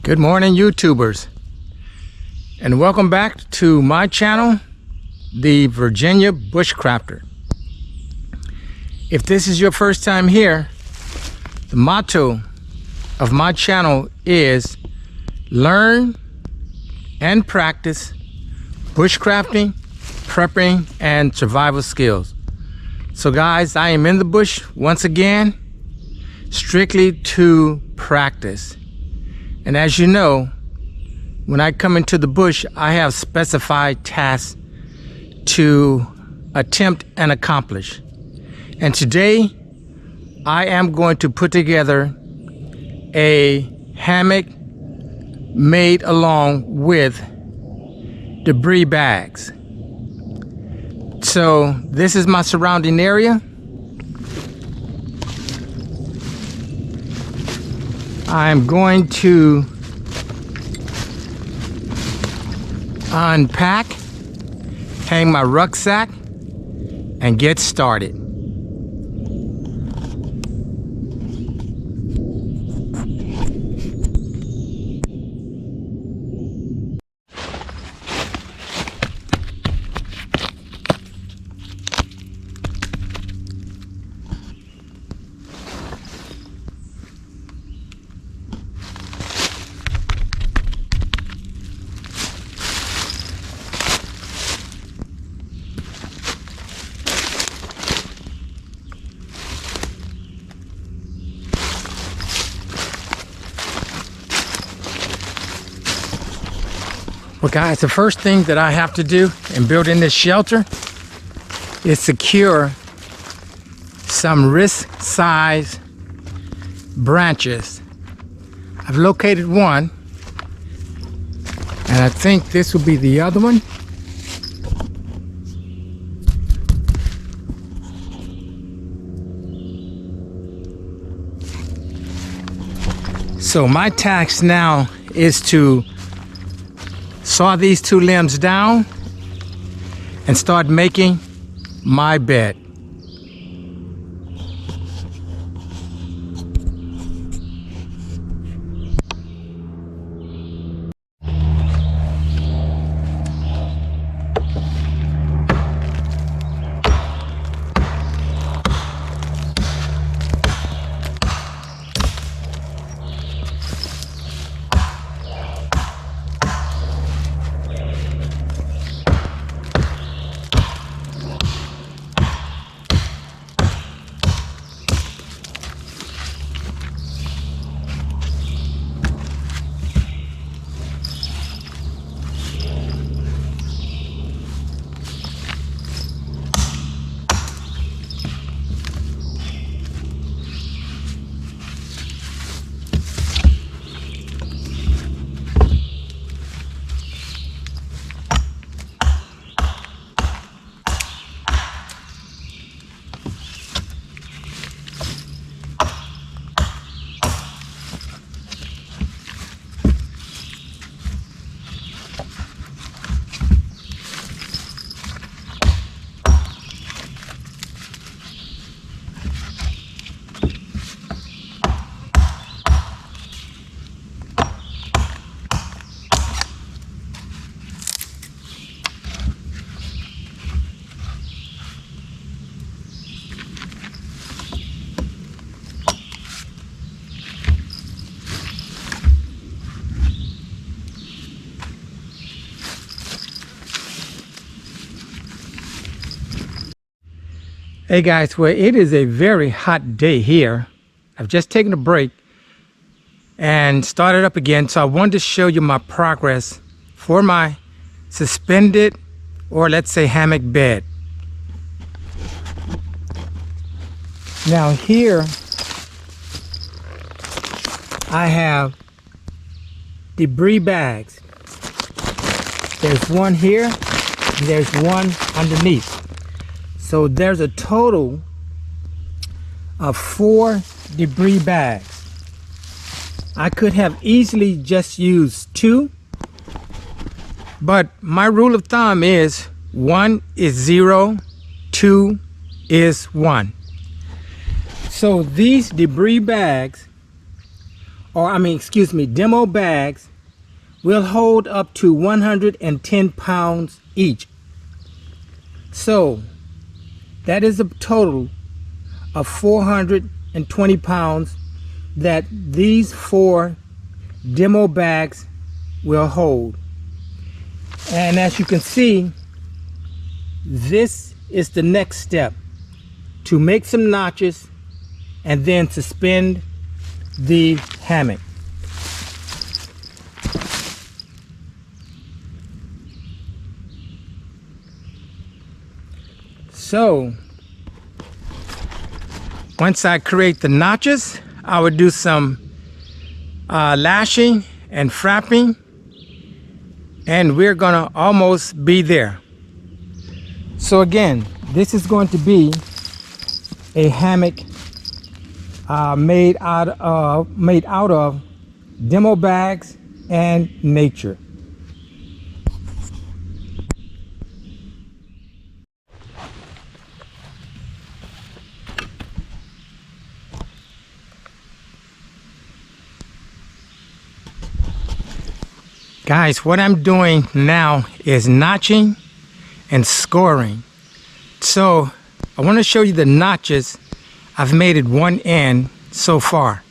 Good morning, YouTubers, and welcome back to my channel, the Virginia Bushcrafter. If this is your first time here, the motto of my channel is learn and practice bushcrafting, prepping, and survival skills. So guys, I am in the bush once again, strictly to practice. And as you know, when I come into the bush, I have specified tasks to attempt and accomplish. And today, I am going to put together a hammock made along with debris bags. So this is my surrounding area. I'm going to unpack, hang my rucksack, and get started. Well guys, the first thing that I have to do in building this shelter is secure some wrist size branches. I've located one, and I think this will be the other one. So my task now is to saw these two limbs down and start making my bed. Hey guys, well, it is a very hot day here. I've just taken a break and started up again, so I wanted to show you my progress for my suspended, or let's say hammock bed. Now here I have debris bags. There's one here and there's one underneath. So there's a total of 4 debris bags. I could have easily just used 2, but my rule of thumb is 1 is 0, 2 is 1. So these debris bags demo bags will hold up to 110 pounds each. So that is a total of 420 pounds that these 4 demo bags will hold. And as you can see, this is the next step: to make some notches and then suspend the hammock. So once I create the notches, I would do some lashing and frapping, and we're gonna almost be there. So again, this is going to be a hammock made out of demo bags and nature. Guys, what I'm doing now is notching and scoring. So I want to show you the notches I've made at one end so far.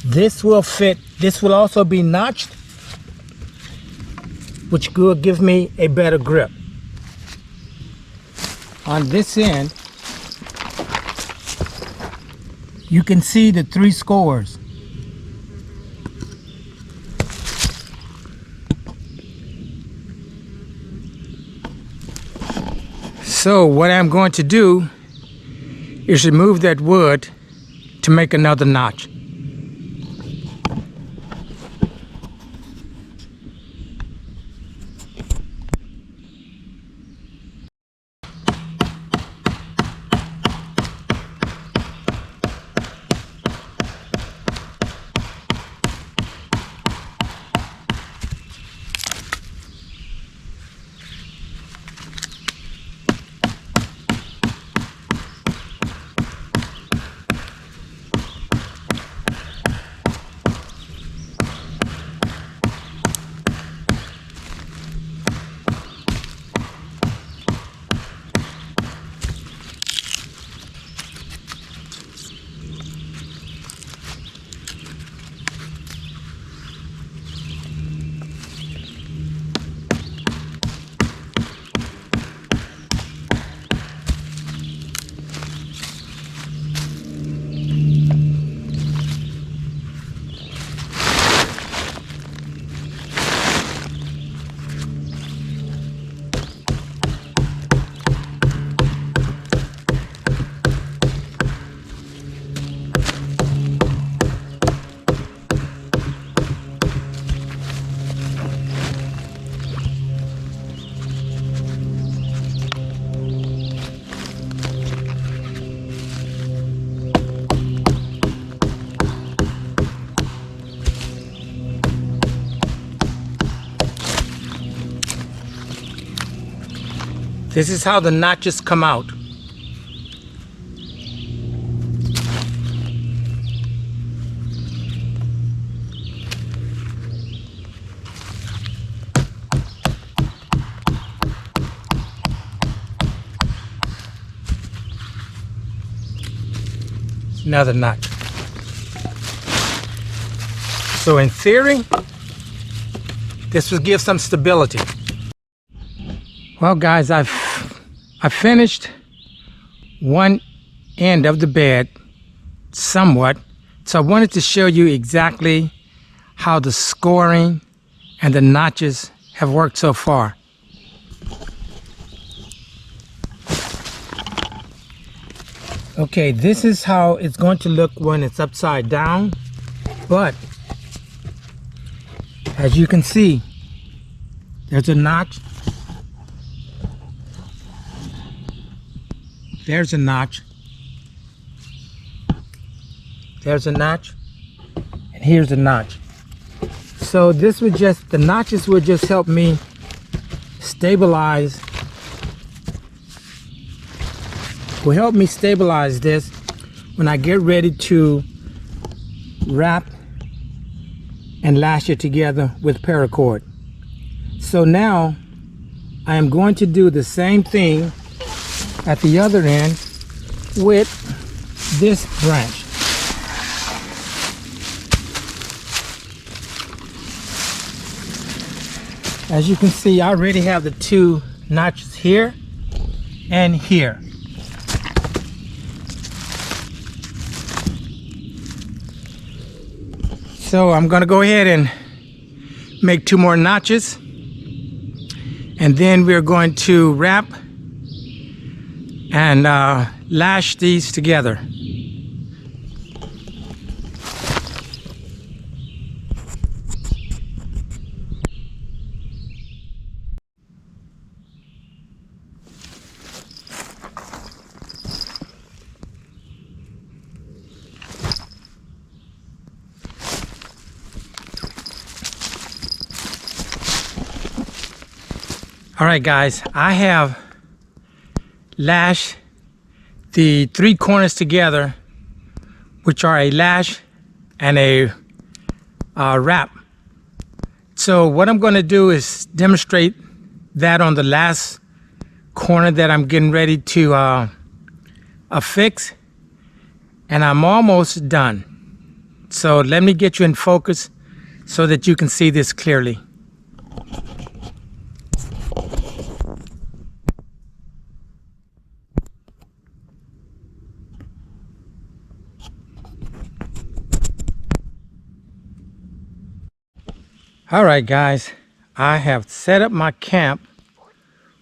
This will fit. This will also be notched, which will give me a better grip. On this end, you can see the 3 scores. So what I'm going to do is remove that wood to make another notch. This is how the notches come out. Another notch. So in theory, this will give some stability. Well guys, I finished one end of the bed somewhat, so I wanted to show you exactly how the scoring and the notches have worked so far. Okay, this is how it's going to look when it's upside down, but as you can see, there's a notch. There's a notch. There's a notch. And here's a notch. So this would just, the notches would just help me stabilize, will help me stabilize this when I get ready to wrap and lash it together with paracord. So now I am going to do the same thing at the other end with this branch. As you can see, I already have the two notches here and here. So I'm going to go ahead and make two more notches, and then we're going to wrap and lash these together. All right, guys, I have lashed the three corners together, which are a lash and a wrap. So what I'm going to do is demonstrate that on the last corner that I'm getting ready to affix, and I'm almost done. So let me get you in focus so that you can see this clearly. All right, guys, I have set up my camp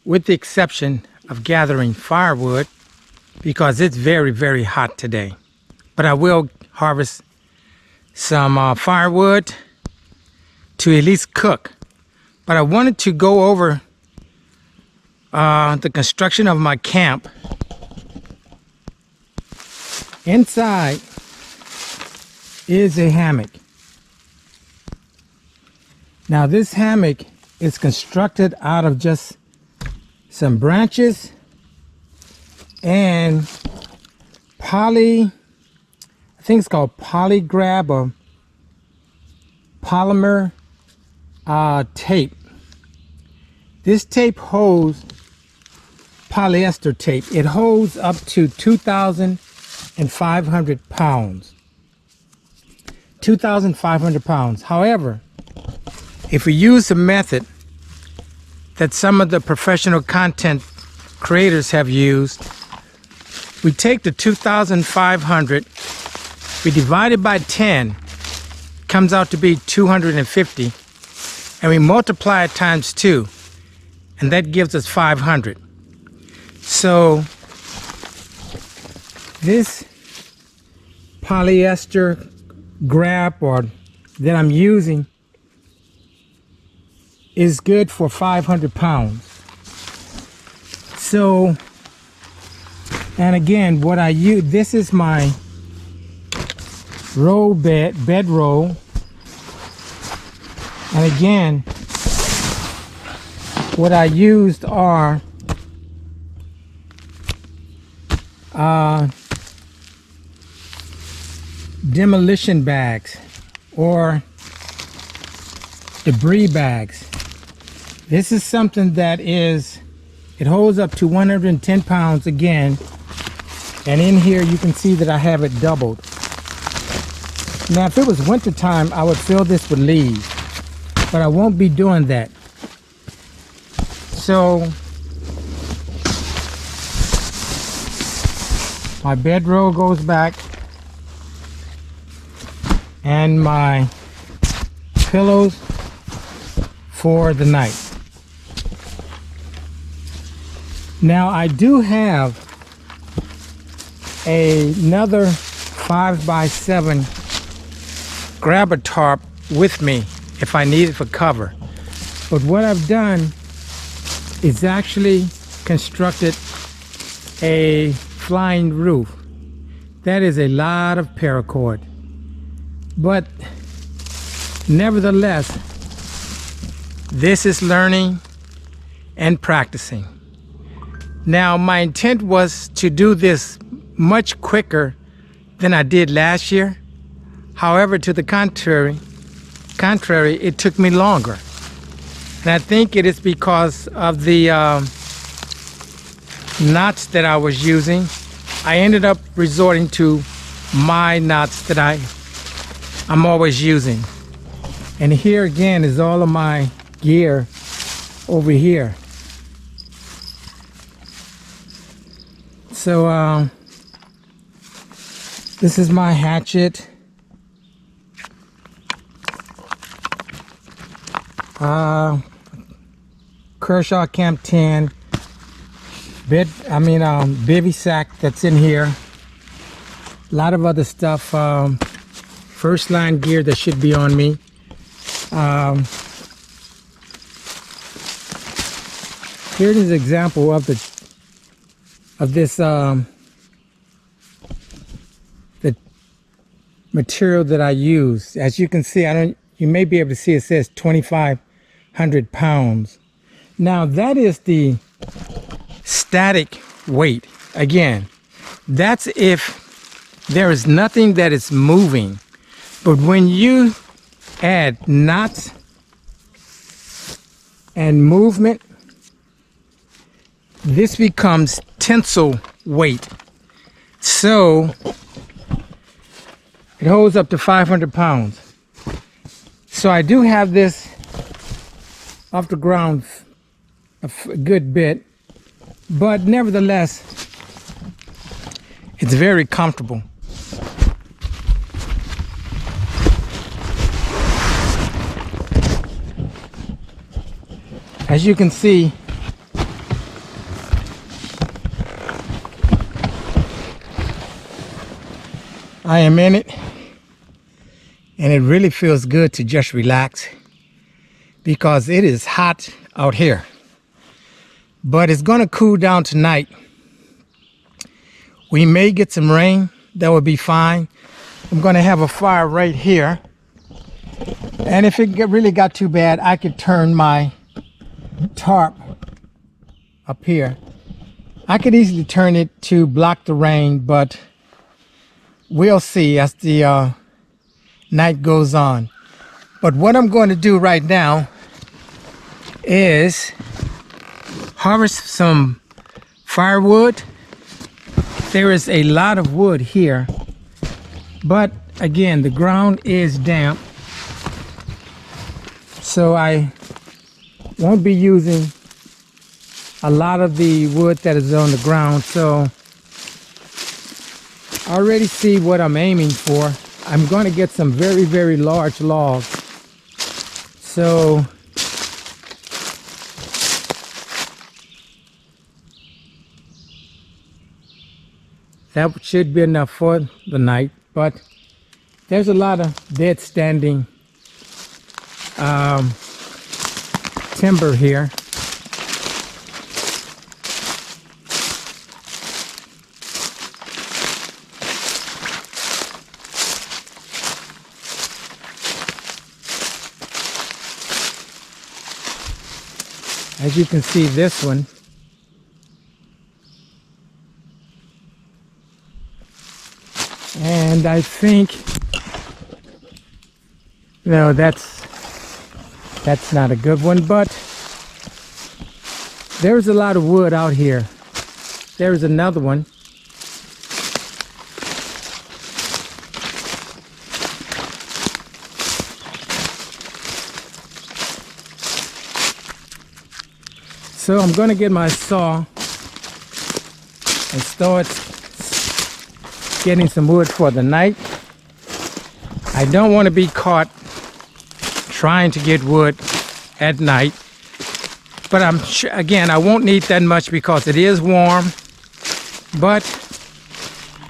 with the exception of gathering firewood because it's very, very hot today. But I will harvest some firewood to at least cook. But I wanted to go over the construction of my camp. Inside is a hammock. Now this hammock is constructed out of just some branches and I think it's called polygrab or polymer tape. This tape holds polyester tape. It holds up to 2,500 pounds. 2,500 pounds. However, if we use the method that some of the professional content creators have used, we take the 2,500, we divide it by 10, comes out to be 250, and we multiply it times 2, and that gives us 500. So this polyester grab or that I'm using is good for 500 pounds. So, and again, what I use, this is my roll bed roll. And again, what I used are demolition bags or debris bags. This is something that it holds up to 110 pounds again, and in here you can see that I have it doubled. Now if it was winter time, I would fill this with leaves, but I won't be doing that. So my bedroll goes back and my pillows for the night. Now I do have another 5x7 grabber tarp with me if I need it for cover. But what I've done is actually constructed a flying roof. That is a lot of paracord. But nevertheless, this is learning and practicing. Now, my intent was to do this much quicker than I did last year. However, to the contrary, it took me longer. And I think it is because of the knots that I was using. I ended up resorting to my knots that I'm always using. And here again is all of my gear over here. So this is my hatchet. Kershaw Camp 10 bivy sack that's in here. A lot of other stuff, first line gear that should be on me. Here is an example of this the material that I use. As you can see, you may be able to see it says 2,500 pounds. Now that is the static weight. Again, that's if there is nothing that is moving. But when you add knots and movement, this becomes tensile weight. So it holds up to 500 pounds. So I do have this off the ground a good bit, but nevertheless, it's very comfortable. As you can see, I am in it, and it really feels good to just relax because it is hot out here. But it's going to cool down tonight. We may get some rain. That would be fine. I'm going to have a fire right here. And if it really got too bad, I could turn my tarp up here. I could easily turn it to block the rain, but we'll see as the night goes on. But what I'm going to do right now is harvest some firewood. There is a lot of wood here, but again, the ground is damp, so I won't be using a lot of the wood that is on the ground. So I already see what I'm aiming for. I'm going to get some very, very large logs. So that should be enough for the night, but there's a lot of dead standing timber here. As you can see, this one and I think no, that's not a good one, but there's a lot of wood out here. There's another one. So I'm going to get my saw and start getting some wood for the night. I don't want to be caught trying to get wood at night, but I'm sure, again, I won't need that much because it is warm, but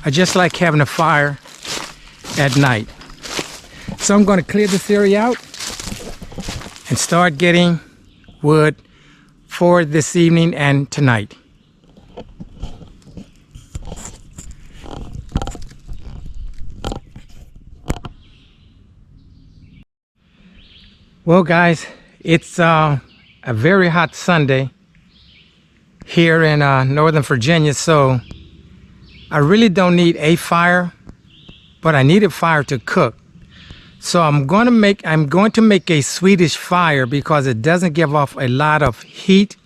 I just like having a fire at night. So I'm going to clear this area out and start getting wood for this evening and tonight. Well, guys, it's a very hot Sunday. here in Northern Virginia, so I really don't need a fire, but I need a fire to cook. So I'm going to make a Swedish fire because it doesn't give off a lot of heat,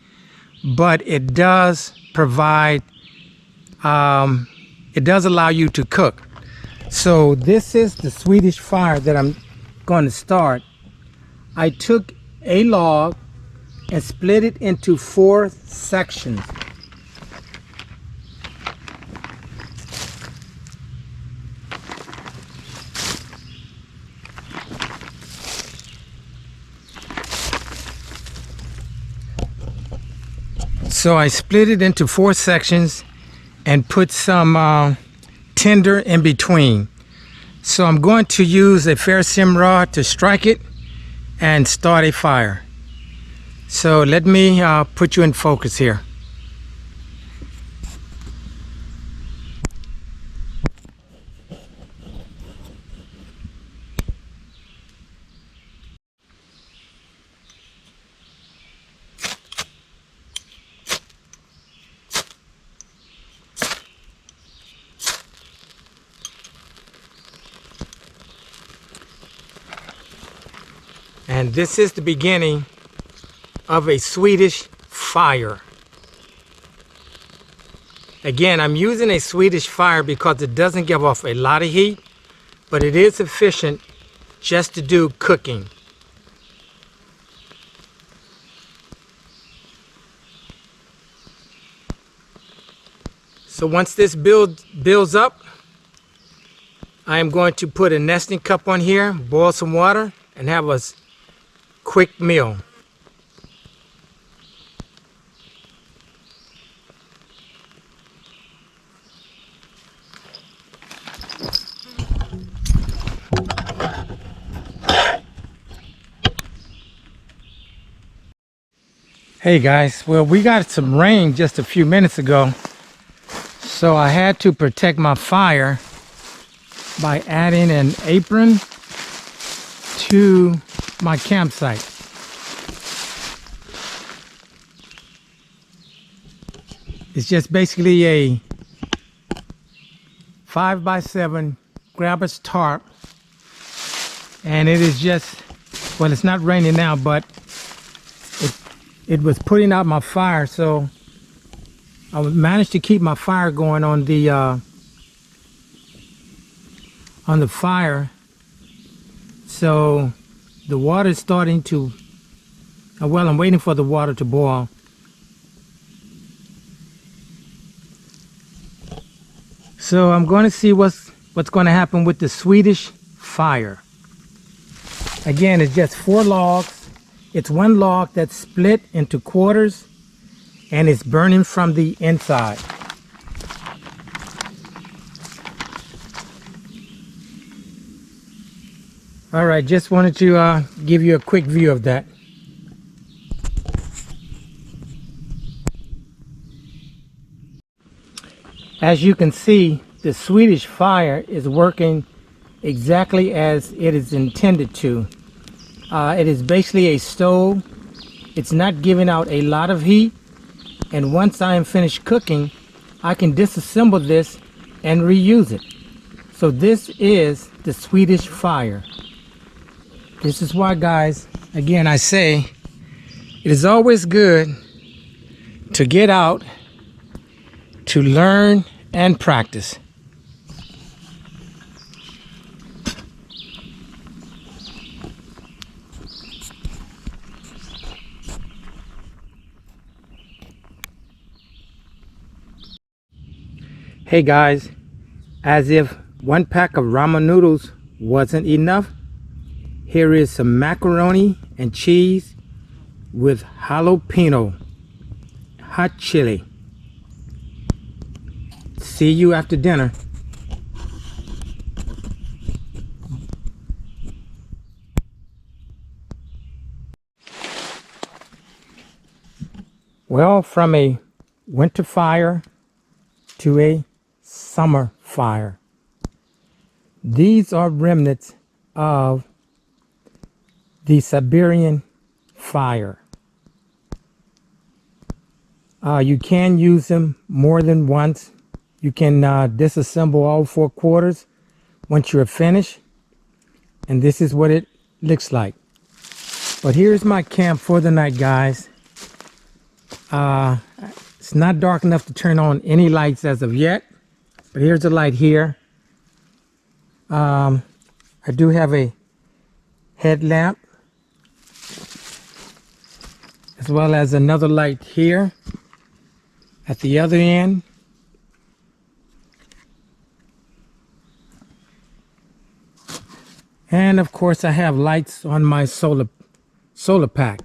but it does provide, it does allow you to cook. So this is the Swedish fire that I'm going to start. I took a log and split it into 4 sections. So I split it into 4 sections and put some tinder in between. So I'm going to use a ferrocerium rod to strike it and start a fire. So let me put you in focus here. And this is the beginning of a Swedish fire. Again, I'm using a Swedish fire because it doesn't give off a lot of heat, but it is efficient just to do cooking. So once this builds up, I am going to put a nesting cup on here, boil some water, and have a quick meal. Hey guys, well, we got some rain just a few minutes ago, so I had to protect my fire by adding an apron to my campsite. It's just basically a 5x7 grabber's tarp, and it is just, well, it's not raining now, but it was putting out my fire, so I managed to keep my fire going on the fire. So the water is starting to, well, I'm waiting for the water to boil. So I'm going to see what's going to happen with the Swedish fire. Again, it's just 4 logs. It's 1 log that's split into quarters, and it's burning from the inside. All right, just wanted to give you a quick view of that. As you can see, the Swedish fire is working exactly as it is intended to. It is basically a stove. It's not giving out a lot of heat, and once I am finished cooking, I can disassemble this and reuse it. So this is the Swedish fire. This is why, guys, again, I say it is always good to get out, to learn and practice. Hey guys, as if 1 pack of ramen noodles wasn't enough, here is some macaroni and cheese with jalapeno hot chili. See you after dinner. Well, from a winter fire to a summer fire. These are remnants of the Siberian fire. You can use them more than once. You can disassemble all 4 quarters once you're finished. And this is what it looks like. But here's my camp for the night, guys. It's not dark enough to turn on any lights as of yet. But here's a light here. I do have a headlamp, as well as another light here at the other end. And of course I have lights on my solar pack.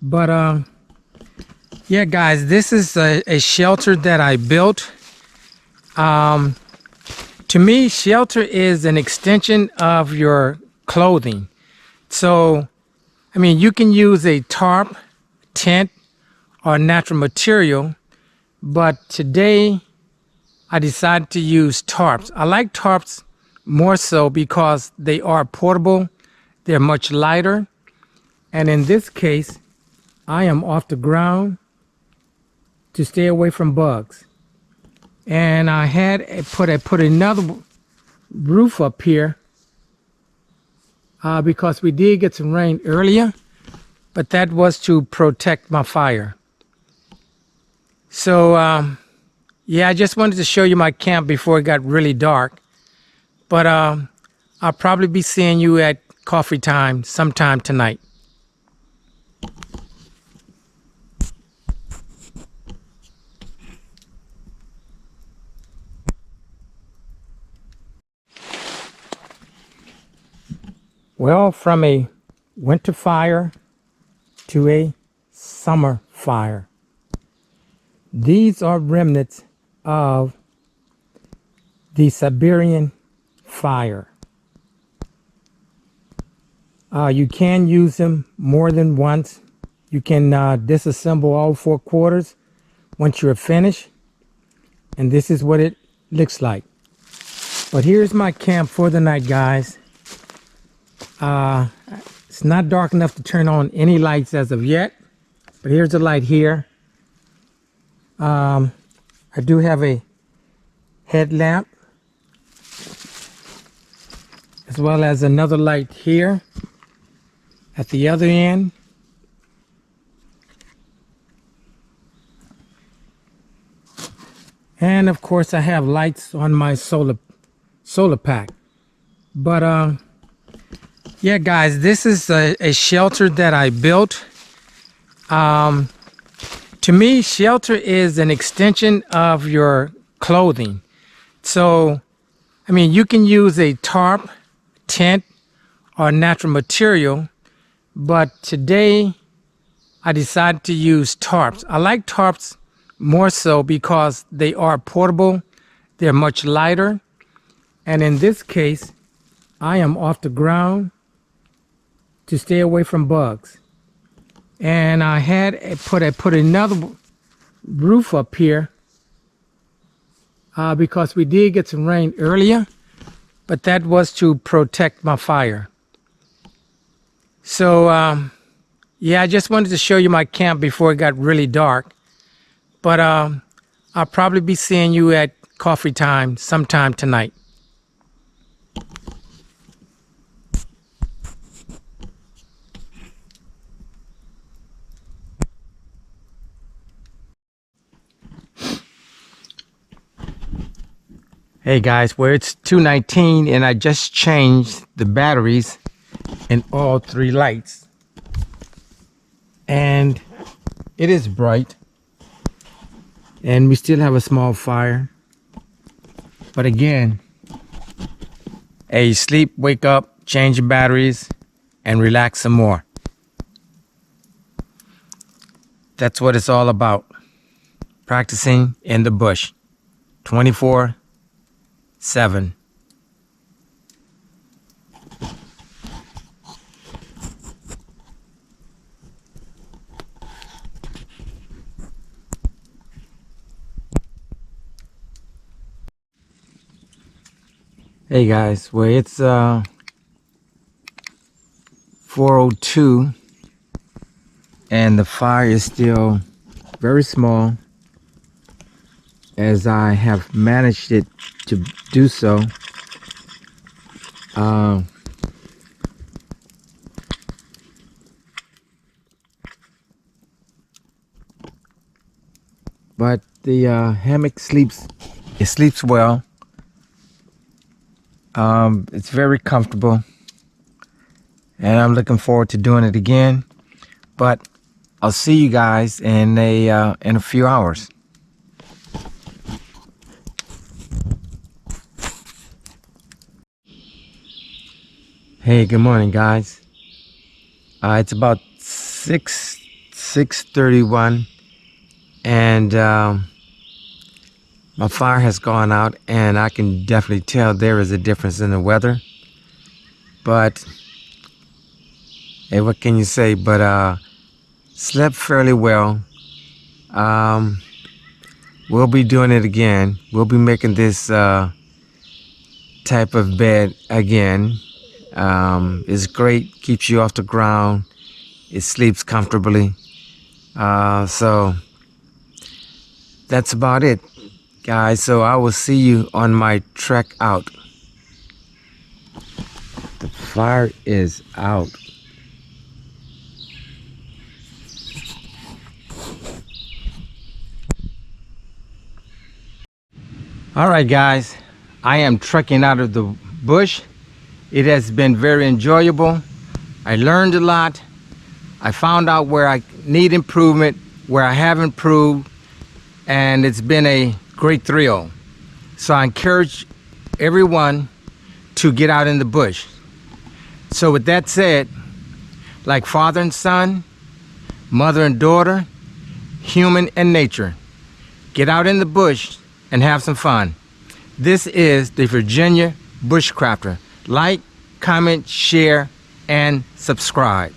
But yeah, guys, this is a shelter that I built. To me, shelter is an extension of your clothing. So, I mean, you can use a tarp, tent, or natural material, but today I decided to use tarps. I like tarps more so because they are portable, they're much lighter, and in this case, I am off the ground to stay away from bugs. And I had put another roof up here because we did get some rain earlier, but that was to protect my fire. So yeah, I just wanted to show you my camp before it got really dark. But I'll probably be seeing you at coffee time sometime tonight. Well, from a winter fire to a summer fire. These are remnants of the Siberian fire. You can use them more than once. You can disassemble all 4 quarters once you're finished. And this is what it looks like. But here's my camp for the night, guys. It's not dark enough to turn on any lights as of yet, but here's a light here. I do have a headlamp, as well as another light here at the other end. And of course I have lights on my solar pack. But yeah, guys, this is a shelter that I built. To me, shelter is an extension of your clothing. So, I mean, you can use a tarp, tent, or natural material, but today I decided to use tarps. I like tarps more so because they are portable, they're much lighter, and in this case, I am off the ground to stay away from bugs. And I had put another roof up here because we did get some rain earlier, but that was to protect my fire. So yeah, I just wanted to show you my camp before it got really dark. But I'll probably be seeing you at coffee time sometime tonight. Hey guys, well, it's 2:19 and I just changed the batteries in all 3 lights. And it is bright. And we still have a small fire. But again, hey, sleep, wake up, change your batteries, and relax some more. That's what it's all about. Practicing in the bush. 24/7. Hey guys, well, it's 4:02 and the fire is still very small, as I have managed it to do so. But the hammock sleeps well. It's very comfortable, and I'm looking forward to doing it again. But I'll see you guys in a few hours. Hey, good morning, guys. It's about 6:31, and my fire has gone out, and I can definitely tell there is a difference in the weather. But hey, what can you say? But slept fairly well. We'll be doing it again. We'll be making this type of bed again. It's great, keeps you off the ground. It sleeps comfortably. So that's about it, guys. So I will see you on my trek out. The fire is out. All right, guys, I am trekking out of the bush. It has been very enjoyable. I learned a lot. I found out where I need improvement, where I have improved, and it's been a great thrill. So I encourage everyone to get out in the bush. So with that said, like father and son, mother and daughter, human and nature, get out in the bush and have some fun. This is the Virginia Bushcrafter. Like, comment, share, and subscribe.